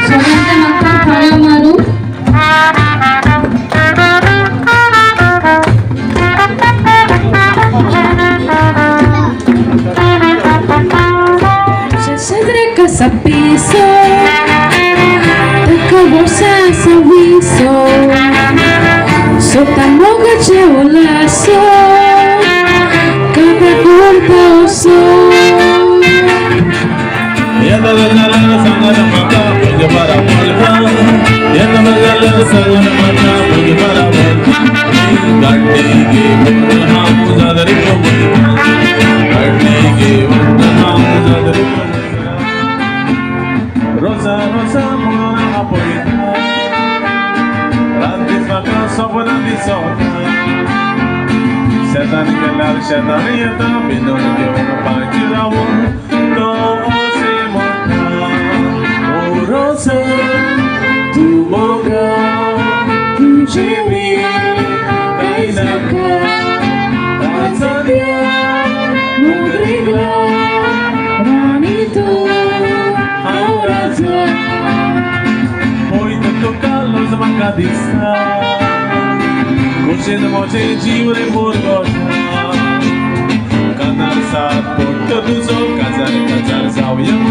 Sobrante makan para maru. Se sa piso, acabou sa aviso, sota moga c'è un lasso, canta corta oso. Yanda bagala sangana mata, puja para molha. Yanda bagala sangana mata, puja para molha. Gatti ke bunda ham zadari ko bunda. Gatti ke bunda ham zadari ko bunda. Rosa rosa mona apoita. Rantis maka sobana disota. Shetani kelar shetani yata binona ke ona pakirawo. Rosa, tu boca, tu cemi, ainaka, Tanzania, Mudriga, Ranito, Auraza, poi tanto callo smancatista, concede voce givre borgosa, canal sa porto duzo, casare sauya.